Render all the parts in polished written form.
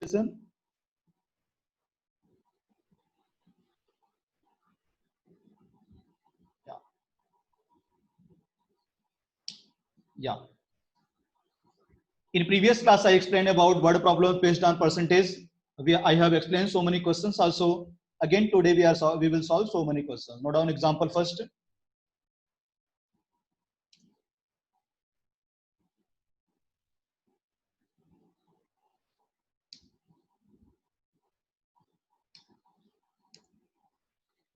solution? Yeah. In previous class, I explained about word problems based on percentage. I have explained so many questions also. Again, today we will solve so many questions. Note down example first.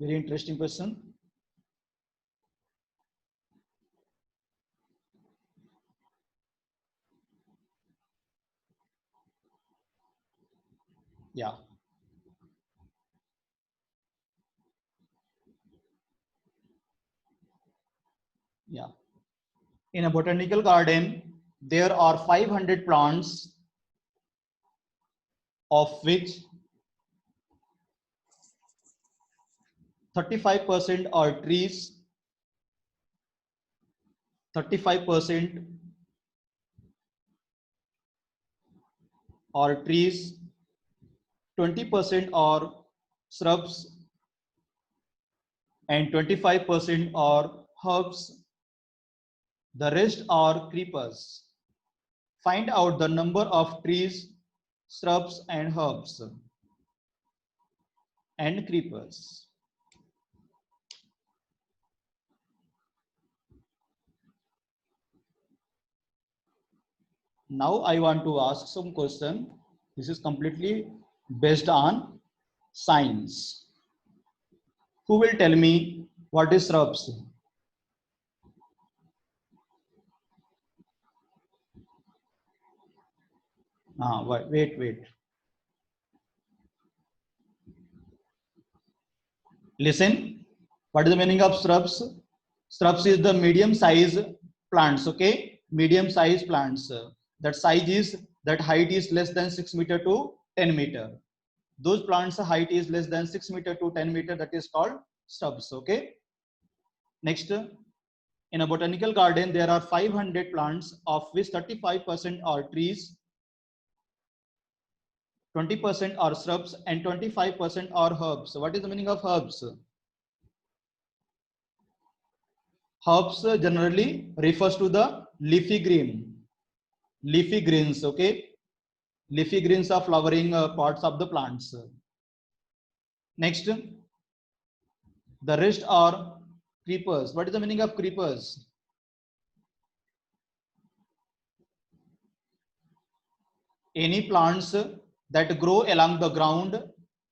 Very interesting question. Yeah. Yeah. In a botanical garden, there are 500 plants, of which 35% are trees, 35% are trees, 20% are shrubs, and 25% are herbs. The rest are creepers. Find out the number of trees, shrubs, and herbs and creepers. Now I want to ask some question. This is completely based on science. Who will tell me what is shrubs? Wait. Listen. What is the meaning of shrubs? Shrubs is the medium size plants. Okay, medium size plants. That height is less than 6 meter to 10 meter. Those plants height is less than 6 meter to 10 meter. That is called shrubs. Okay. Next, in a botanical garden, there are 500 plants, of which 35% are trees, 20% are shrubs, and 25% are herbs. So what is the meaning of herbs? Herbs generally refers to the leafy greens. Okay, leafy greens are flowering parts of the plants. Next, the rest are creepers. What is the meaning of creepers? Any plants that grow along the ground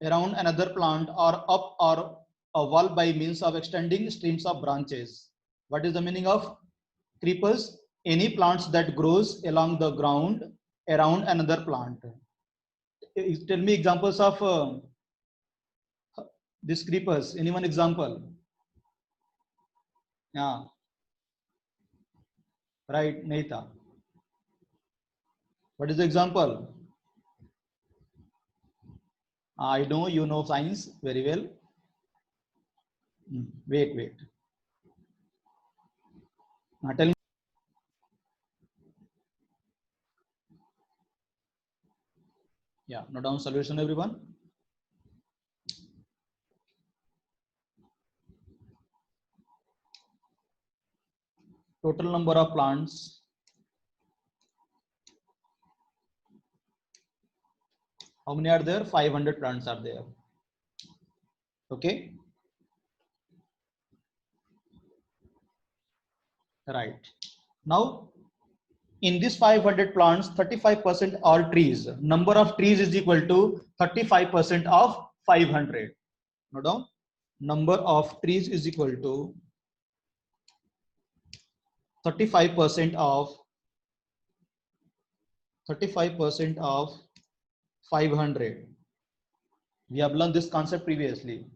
around another plant or up or a wall by means of extending streams of branches. What is the meaning of creepers? Any plants that grows along the ground around another plant. Tell me examples of these creepers. Anyone example? Yeah, right, Neita. What is the example? I know you know science very well. Wait. Tell me. Yeah, note down solution, everyone. Total number of plants. How many are there? 500 plants are there. Okay. Right. Now, in this 500 plants, 35% are trees. Number of trees is equal to 35% of 500. Note down. Number of trees is equal to 35% of 500. We have learned this concept previously.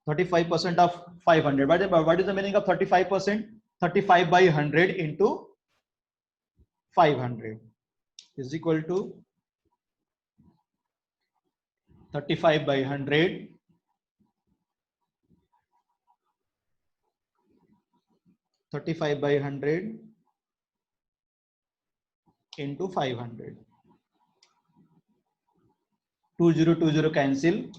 35% of 500. What is the meaning of 35%? 35 by 100 into 500 is equal to 35 by 100 35 by 100 into 500. 2020 cancel.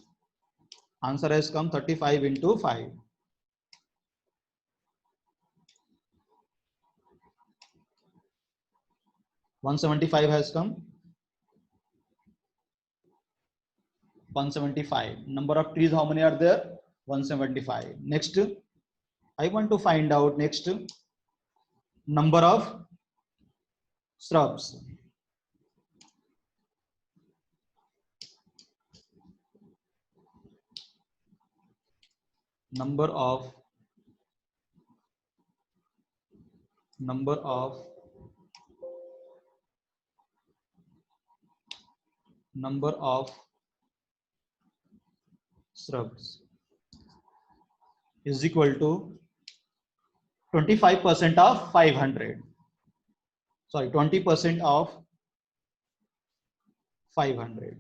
Answer has come 35 into 5. 175 has come. 175. Number of trees, how many are there? 175. Next, I want to find out next number of shrubs. Number of shrubs is equal to 25% of 500. Sorry, 20% of 500.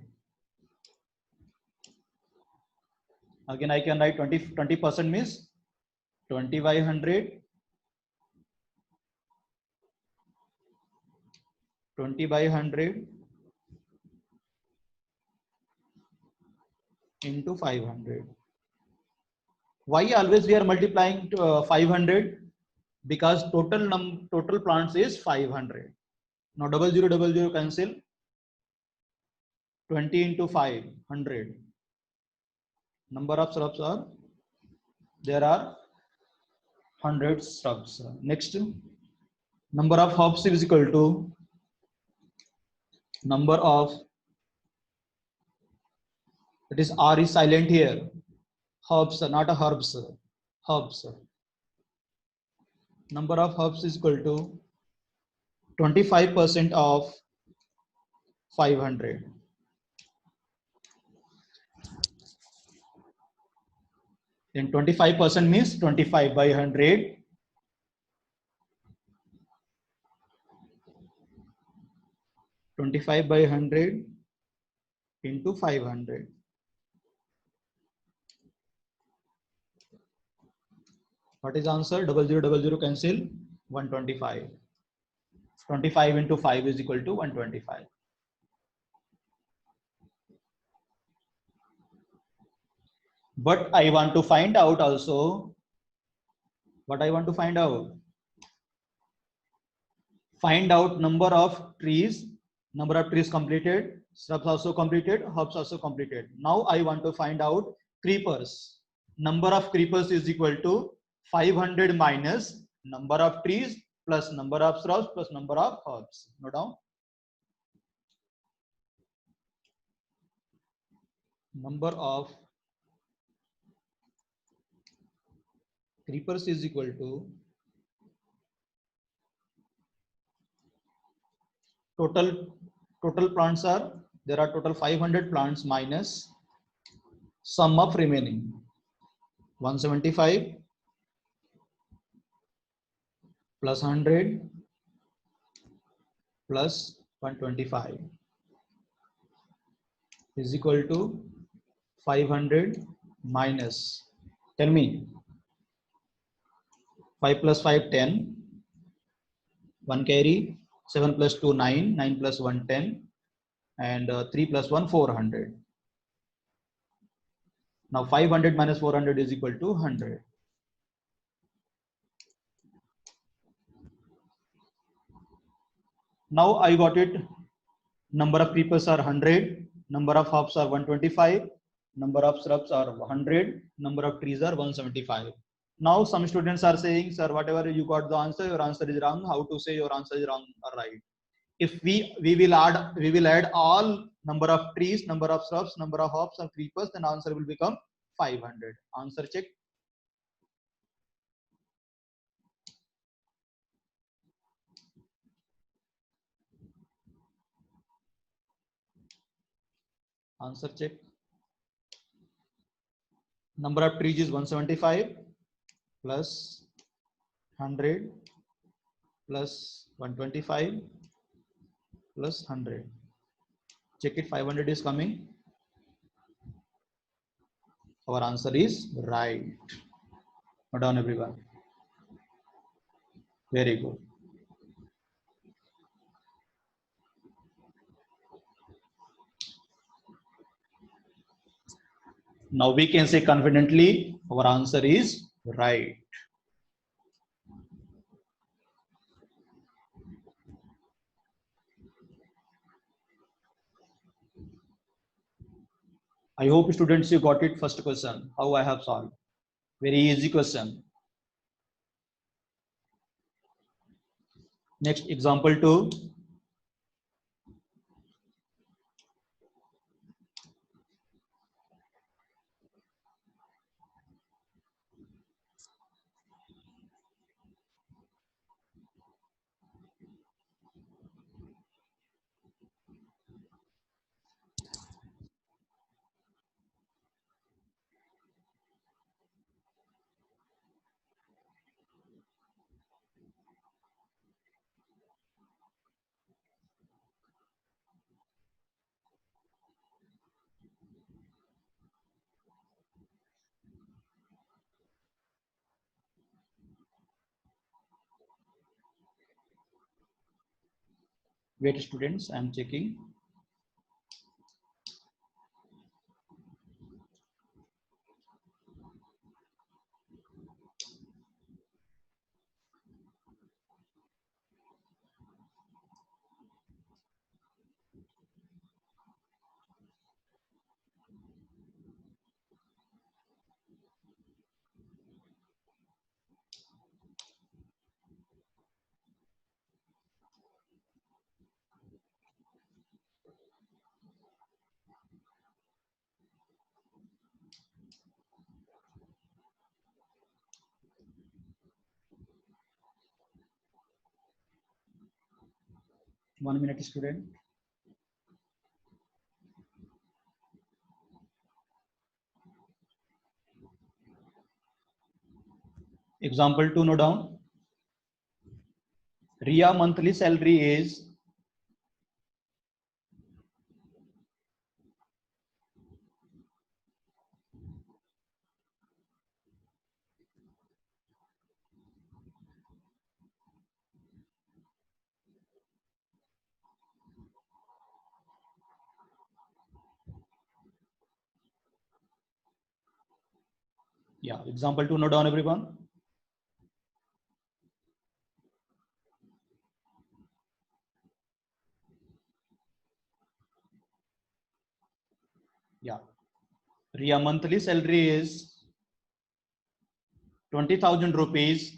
Again, I can write 20% means 20 by 100. 20 by 100 into 500. Why always we are multiplying 500? Because total plants is 500. Now 0000 cancel. 20 into 500. Number of shrubs are, there are 100 shrubs. Next, number of hops is equal to number of, it is R is silent here. Hops, not a herbs. Hops. Number of hops is equal to 25% of 500. Then 25% means 25 by 100. 25 by 100 into 500. What is answer? 0000 cancel. 125. 25 into 5 is equal to 125. But I want to find out also. What I want to find out? Find out number of trees. Number of trees completed. Shrubs also completed. Herbs also completed. Now I want to find out creepers. Number of creepers is equal to 500 minus number of trees plus number of shrubs plus number of herbs. Note down. Number of creepers is equal to total plants are, there are total 500 plants minus sum of remaining 175 plus 100 plus 125 is equal to 500 minus, tell me, 5 plus 5 10, 1 carry, 7 plus 2 9, 9 plus 1 10, and 3 plus 1 400. Now 500 minus 400 is equal to 100. Now I got it. Number of creepers are 100, number of hops are 125, number of shrubs are 100, number of trees are 175. Now some students are saying, sir, whatever you got the answer, your answer is wrong. How to say your answer is wrong or right? If we will add all number of trees, number of shrubs, number of hops and creepers, then answer will become 500. Answer check. Answer check. Number of trees is 175 plus 100 plus 125 plus 100. Check it, 500 is coming. Our answer is right. Note down everyone. Very good. Now we can say confidently our answer is right. I hope students you got it. First question, how I have solved. Very easy question. Next example 2. Wait students, I am checking. One minute student. Example 2, note down. Ria monthly salary is yeah. Example 2, note down everyone. Yeah. Ria monthly salary is 20,000 rupees.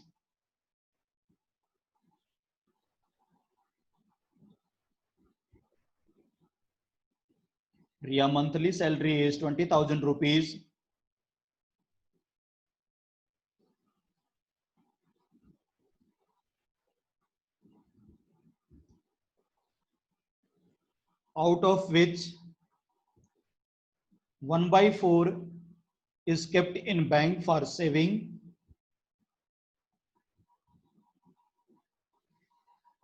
Ria monthly salary is 20,000 rupees. Out of which 1/4 is kept in bank for saving.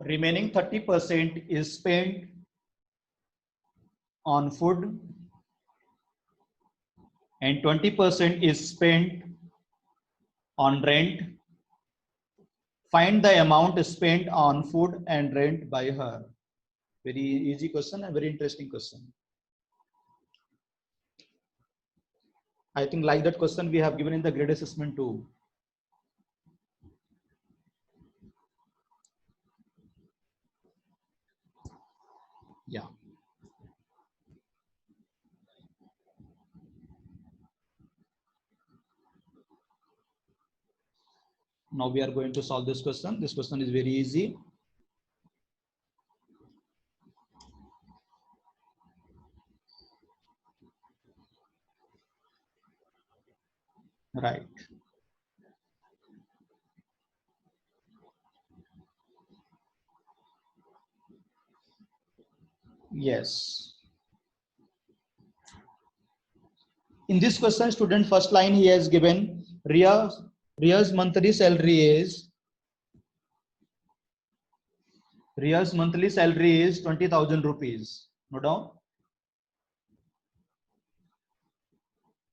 Remaining 30% is spent on food and 20% is spent on rent. Find the amount spent on food and rent by her. Very easy question and very interesting question. I think like that question we have given in the grade assessment too. Yeah. Now we are going to solve this question. This question is very easy. Right. Yes. In this question, student first line he has given Ria's monthly salary is 20,000 rupees. No doubt.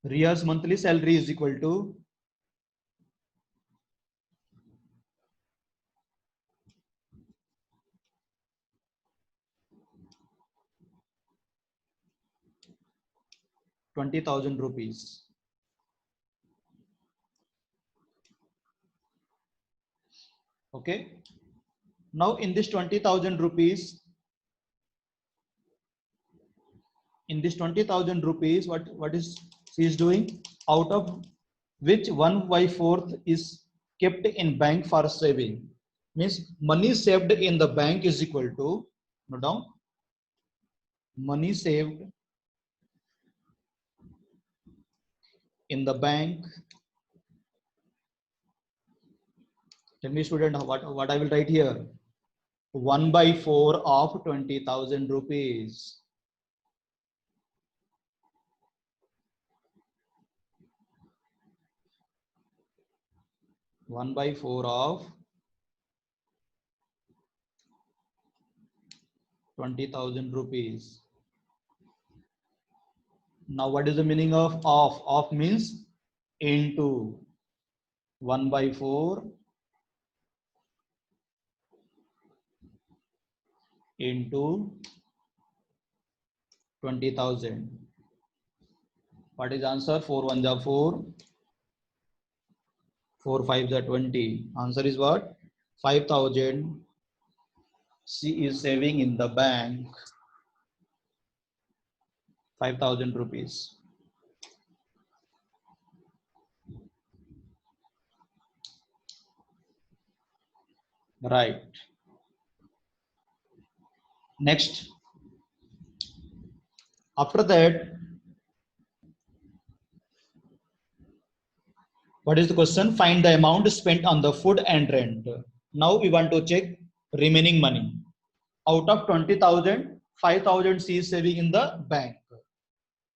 Ria's monthly salary is equal to 20,000 rupees. Okay. Now in this 20,000 rupees, what is she is doing? Out of which 1/4 is kept in bank for saving. Means money saved in the bank is equal to, note down, money saved in the bank. Tell me student, what I will write here? 1/4 of 20,000 rupees. 1/4 of 20,000 rupees. Now what is the meaning of off? Off means into. 1/4 into 20,000. What is answer? 4 1 are 4, 4 5 are 20. Answer is what? 5,000 she is saving in the bank. 5,000 rupees. Right. Next. After that, what is the question? Find the amount spent on the food and rent. Now we want to check remaining money. Out of 20,000, 5,000 she is saving in the bank.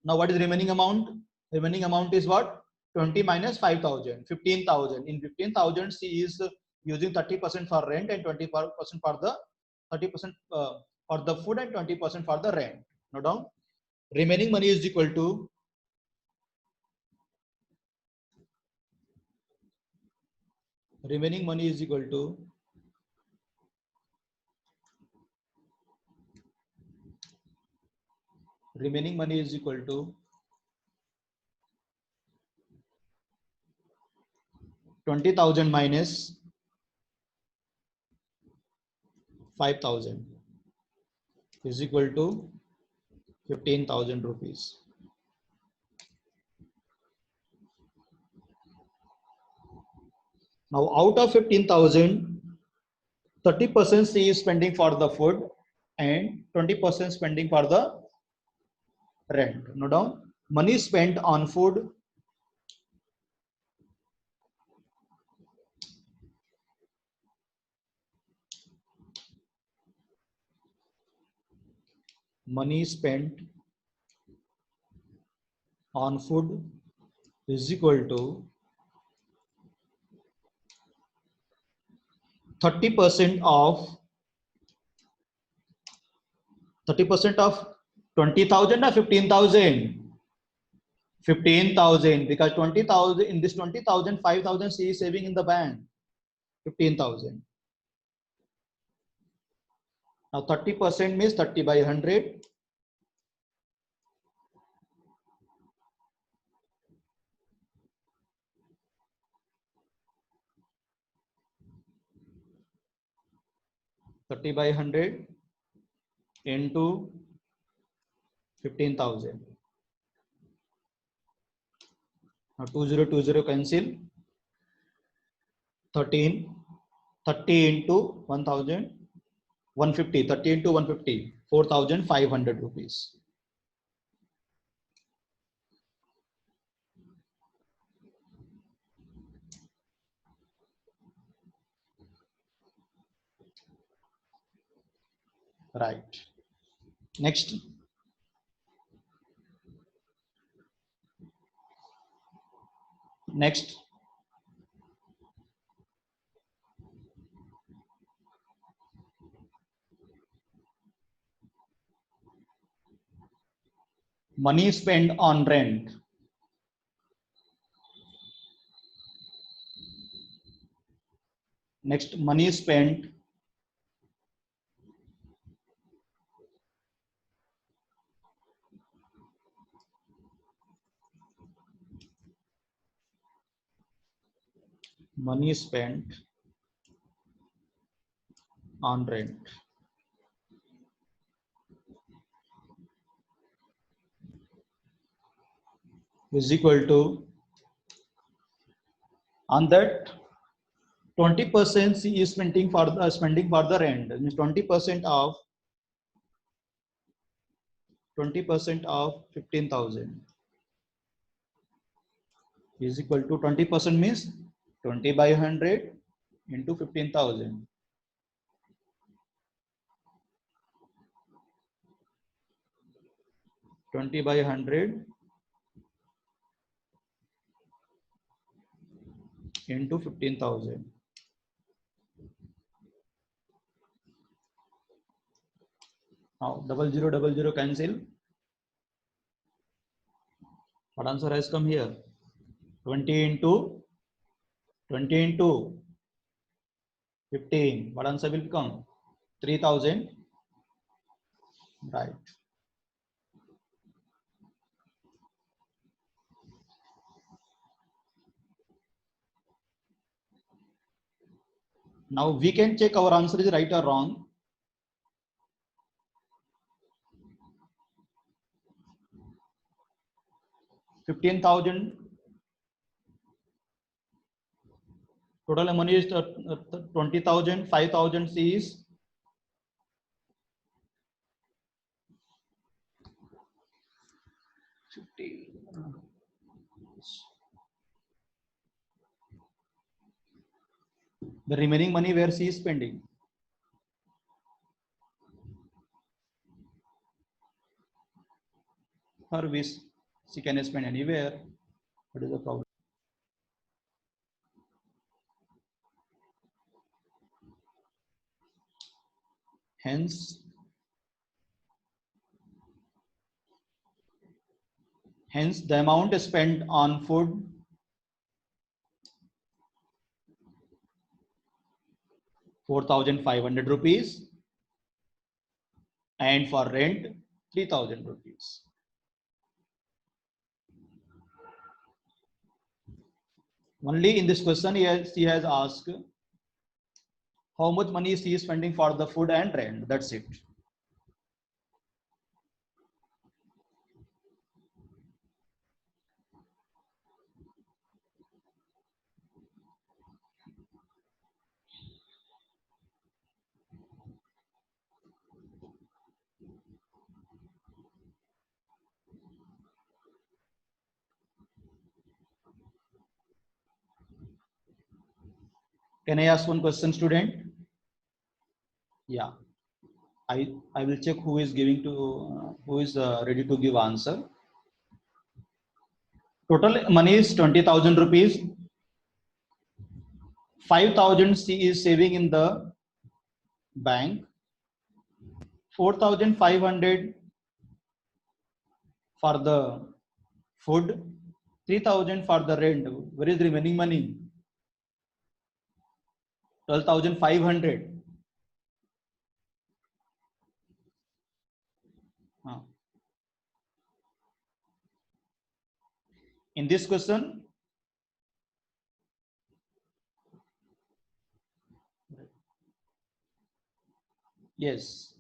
Now what is remaining amount? Remaining amount is what? 20 minus 5,000, 15,000. In 15,000 she is using 30% for rent and 20% for the 30% for the food and 20% for the rent. Note down. Remaining money is equal to remaining money is equal to remaining money is equal to 20,000 minus 5,000 is equal to 15,000 rupees. Now out of 15,000, 30% she is spending for the food and 20% spending for the rent. Note down. Money spent on food, money spent on food is equal to 30% of 20,000 or 15,000. 15,000 because 20,000 in this 20,000, 5,000 she is saving in the bank. 15,000. Now 30% means 30 by 100. Thirty by 100 into 15,000. Now 2020 cancel. 13. 30 into 1,000. 150. 30 into 150. 4,500 rupees. Right. Next. Next. Money spent on rent. Next, money spent money spent on rent. Is equal to, on that 20% she is spending for the rent. Means 20% of 15,000 is equal to 20% means 20 by 100 into 15,000. 20 by 100 into 15,000. Now 0000 cancel. What answer has come here? 20 into 15. What answer will become? 3,000. Right. Now we can check our answer is right or wrong. $15,000 total money is 20,000. 5,000 is the remaining money where she is spending. Her wish, she can spend anywhere. What is the problem? Hence the amount spent on food ₹4,500 and for rent 3,000 rupees. Only in this question she has asked how much money she is spending for the food and rent. That's it. Can I ask one question, student? Yeah, I will check who is giving to who is ready to give answer. Total money is 20,000 rupees. 5,000 she is saving in the bank. 4,500 for the food. 3,000 for the rent. Where is the remaining money? 12,500. In this question, yes,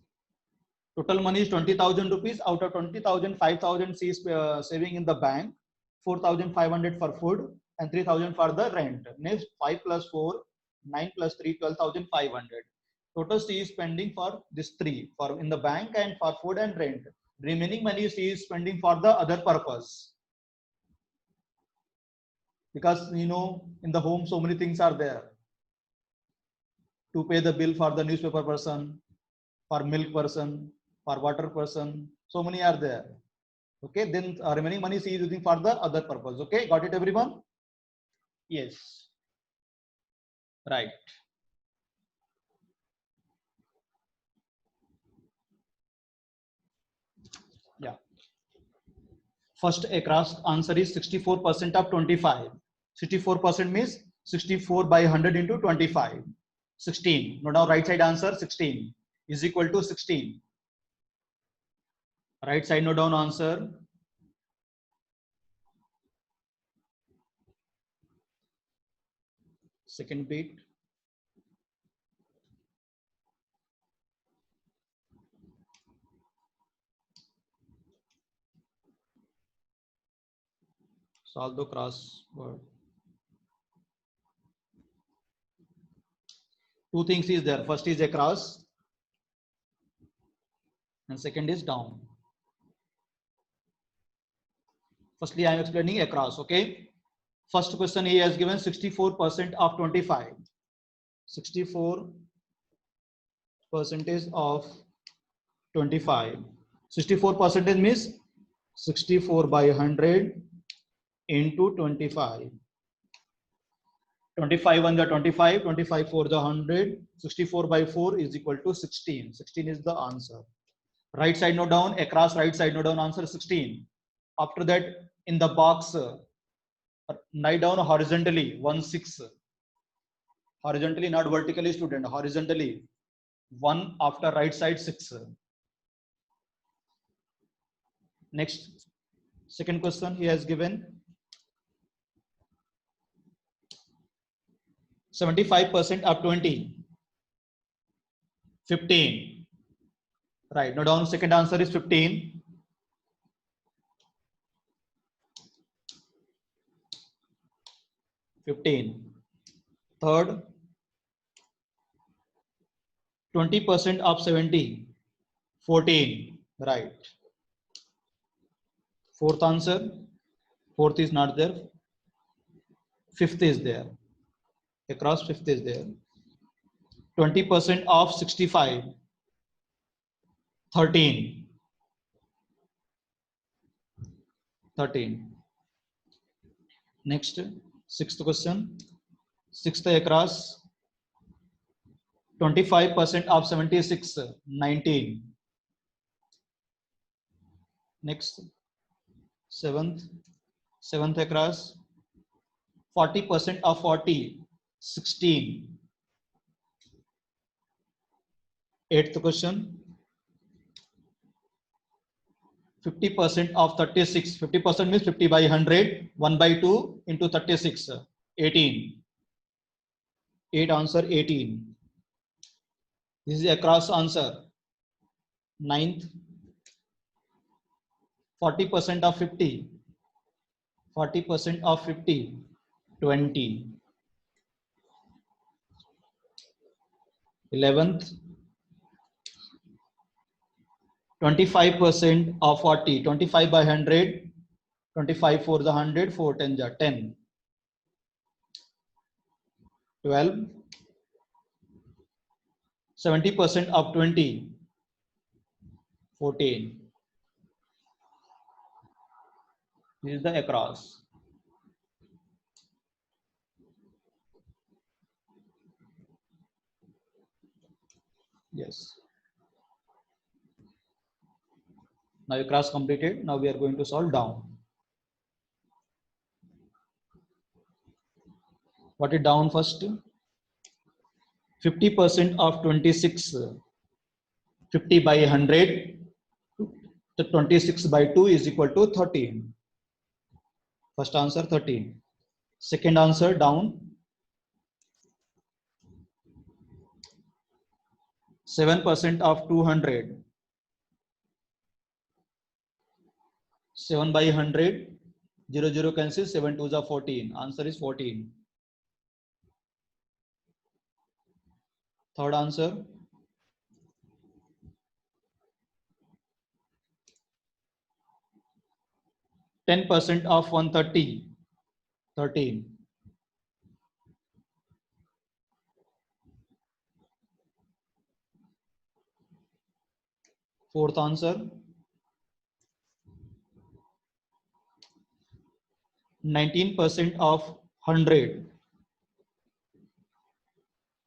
total money is 20,000 rupees. Out of 20,000, 5,000 she is saving in the bank, 4,500 for food, and 3,000 for the rent. Next, 5 plus 4, 9 plus 3, 12,500. Total she is spending for this three, for in the bank and for food and rent. Remaining money she is spending for the other purpose. Because you know, in the home so many things are there. To pay the bill for the newspaper person, for milk person, for water person, so many are there. Okay, then remaining money she is using for the other purpose. Okay, got it everyone? Yes, right. Yeah, first across answer is 64% of 25. 64% means 64 by 100 into 25. 16. No, now right side answer 16 is equal to 16. Right side note down answer. Second bit. Solve the crossword. Two things is there. First is across and second is down. Firstly, I am explaining across. Okay. First question he has given 64% of 25. 64% of 25. 64% means 64 by 100 into 25. 25 on the 25, 25 for the 100, 64 by 4 is equal to 16. 16 is the answer. Right side note down, across right side note down, answer 16. After that, in the box, write down horizontally 1 6. Horizontally, not vertically, student. Horizontally 1 after right side 6. Next, second question he has given 75% of 20. 15. Right. Now down second answer is 15. Third, 20% of 70. 14. Right. Fourth answer. Fourth is not there. Fifth is there. Across fifth is there. 20% of 65. 13. 13. Next, sixth question. Sixth across 25% of 76. 19. Next, seventh across 40% of 40. 16. Eighth question 50% of 36. 50% means 50 by 100. 1 by 2 into 36. 18. 8 answer 18. This is across answer. Ninth 40% of 50. 40% of 50. 20. 11th 25% of 40. 25 by 100. 25 for the 100. 4 10 ja 10. 12. 70% of 20. 14. This is the across. Yes. Now across completed. Now we are going to solve down. What is down first? 50% of 26. 50 by 100. The 26 by 2 is equal to 13. First answer 13. Second answer down. 7% of 200. 7 by 100. 0 0 cancel. 7 2s are 14. Answer is 14. Third answer. 10% of 130. 13. Fourth answer. 19% of 100.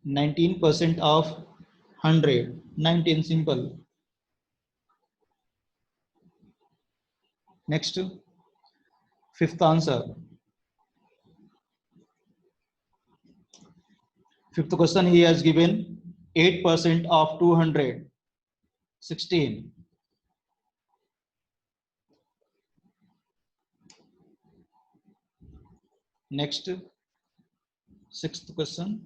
19% of 100. 19 simple. Next, fifth answer. Fifth question he has given 8% of 200. 16. Next, sixth question.